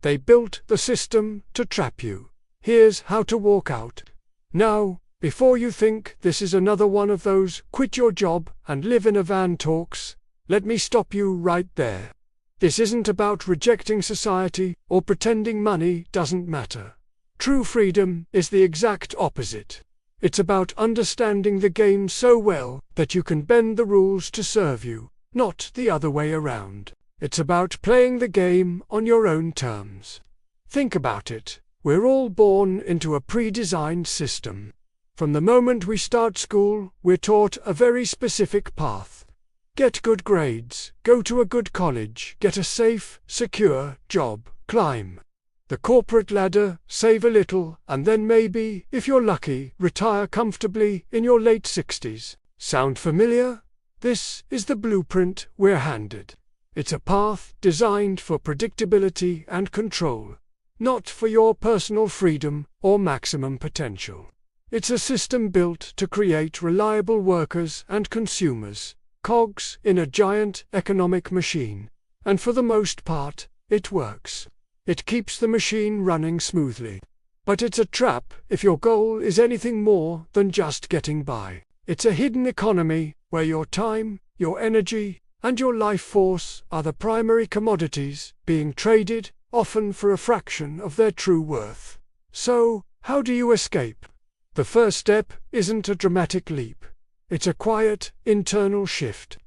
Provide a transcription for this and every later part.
They built the system to trap you. Here's how to walk out. Now, before you think this is another one of those quit your job and live in a van talks, let me stop you right there. This isn't about rejecting society or pretending money doesn't matter. True freedom is the exact opposite. It's about understanding the game so well that you can bend the rules to serve you, not the other way around. It's about playing the game on your own terms. Think about it. We're all born into a pre-designed system. From the moment we start school, we're taught a very specific path. Get good grades, go to a good college, get a safe, secure job, climb the corporate ladder, save a little, and then maybe, if you're lucky, retire comfortably in your late 60s. Sound familiar? This is the blueprint we're handed. It's a path designed for predictability and control, not for your personal freedom or maximum potential. It's a system built to create reliable workers and consumers, cogs in a giant economic machine, and for the most part, it works. It keeps the machine running smoothly. But it's a trap if your goal is anything more than just getting by. It's a hidden economy where your time, your energy, and your life force are the primary commodities being traded, often for a fraction of their true worth. So, how do you escape? The first step isn't a dramatic leap. It's a quiet, internal shift.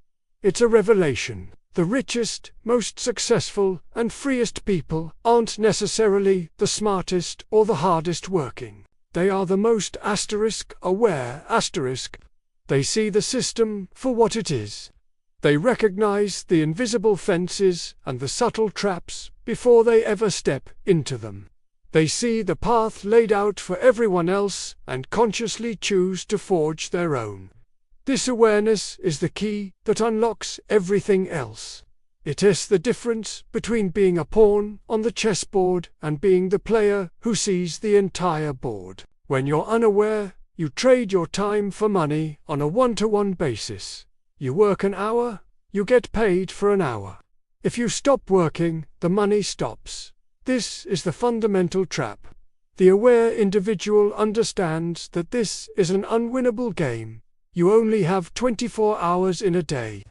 It's a revelation. The richest, most successful, and freest people aren't necessarily the smartest or the hardest working. They are the most aware. They see the system for what it is. They recognize the invisible fences and the subtle traps before they ever step into them. They see the path laid out for everyone else and consciously choose to forge their own. This awareness is the key that unlocks everything else. It is the difference between being a pawn on the chessboard and being the player who sees the entire board. When you're unaware, you trade your time for money on a one-to-one basis. You work an hour, you get paid for an hour. If you stop working, the money stops. This is the fundamental trap. The aware individual understands that this is an unwinnable game. You only have 24 hours in a day.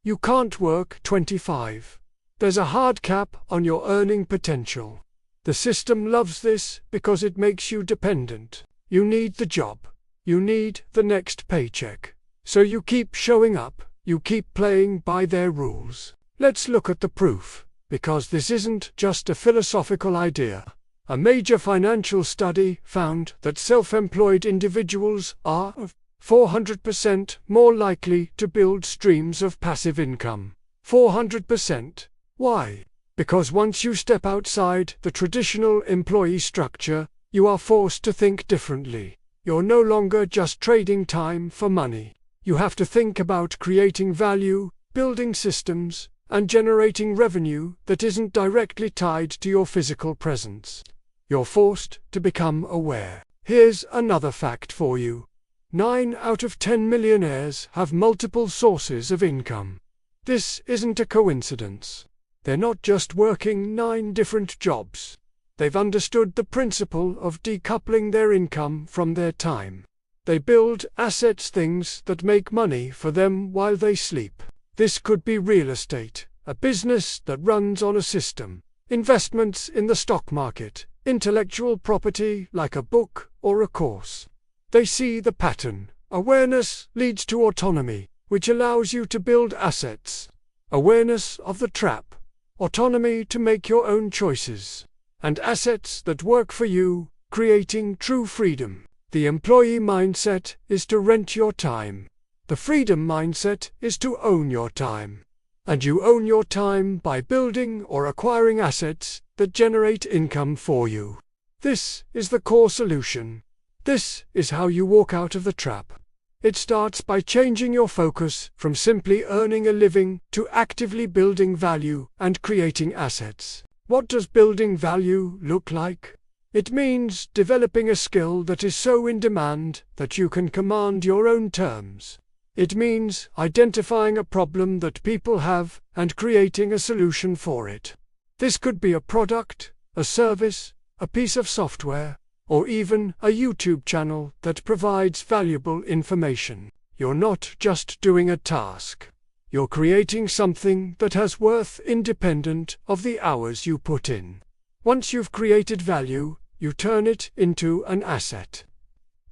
You can't work 25. There's a hard cap on your earning potential. The system loves this because it makes you dependent. You need the job. You need the next paycheck. So you keep showing up. You keep playing by their rules. Let's look at the proof, because this isn't just a philosophical idea. A major financial study found that self-employed individuals are 400% more likely to build streams of passive income. 400%. Why? Because once you step outside the traditional employee structure, you are forced to think differently. You're no longer just trading time for money. You have to think about creating value, building systems, and generating revenue that isn't directly tied to your physical presence. You're forced to become aware. Here's another fact for you. 9 out of 10 millionaires have multiple sources of income. This isn't a coincidence. They're not just working 9 different jobs. They've understood the principle of decoupling their income from their time. They build assets, things that make money for them while they sleep. This could be real estate, a business that runs on a system, investments in the stock market, intellectual property like a book or a course. They see the pattern. Awareness leads to autonomy, which allows you to build assets. Awareness of the trap. Autonomy to make your own choices. And assets that work for you, creating true freedom. The employee mindset is to rent your time. The freedom mindset is to own your time. And you own your time by building or acquiring assets that generate income for you. This is the core solution. This is how you walk out of the trap. It starts by changing your focus from simply earning a living to actively building value and creating assets. What does building value look like? It means developing a skill that is so in demand that you can command your own terms. It means identifying a problem that people have and creating a solution for it. This could be a product, a service, a piece of software, or even a YouTube channel that provides valuable information. You're not just doing a task. You're creating something that has worth independent of the hours you put in. Once you've created value, you turn it into an asset.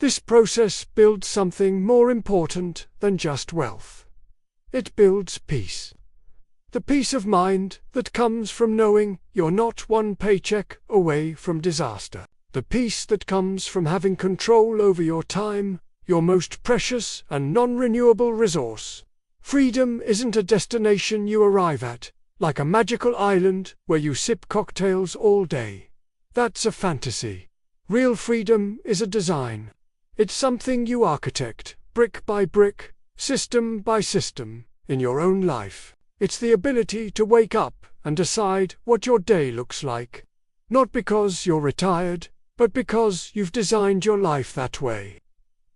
This process builds something more important than just wealth. It builds peace. The peace of mind that comes from knowing you're not one paycheck away from disaster. The peace that comes from having control over your time, your most precious and non-renewable resource. Freedom isn't a destination you arrive at, like a magical island where you sip cocktails all day. That's a fantasy. Real freedom is a design. It's something you architect, brick by brick, system by system, in your own life. It's the ability to wake up and decide what your day looks like. Not because you're retired, but because you've designed your life that way.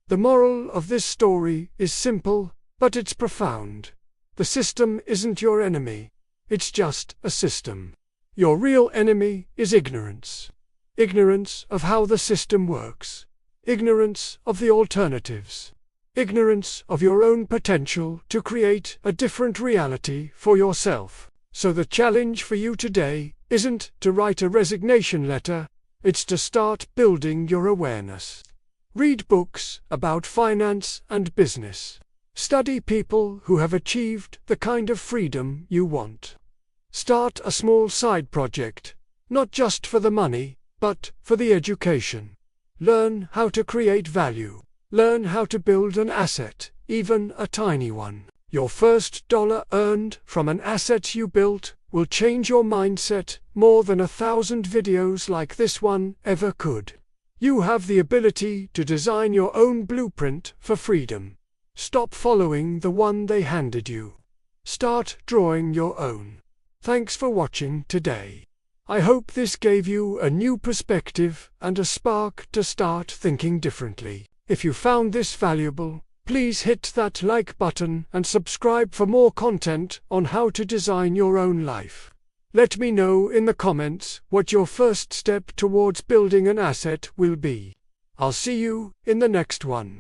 The moral of this story is simple, but it's profound. The system isn't your enemy. It's just a system. Your real enemy is ignorance. Ignorance of how the system works. Ignorance of the alternatives. Ignorance of your own potential to create a different reality for yourself. So the challenge for you today isn't to write a resignation letter, it's to start building your awareness. Read books about finance and business. Study people who have achieved the kind of freedom you want. Start a small side project, not just for the money, but for the education. Learn how to create value. Learn how to build an asset, even a tiny one. Your first dollar earned from an asset you built will change your mindset more than 1,000 videos like this one ever could. You have the ability to design your own blueprint for freedom. Stop following the one they handed you. Start drawing your own. Thanks for watching today. I hope this gave you a new perspective and a spark to start thinking differently. If you found this valuable, please hit that like button and subscribe for more content on how to design your own life. Let me know in the comments what your first step towards building an asset will be. I'll see you in the next one.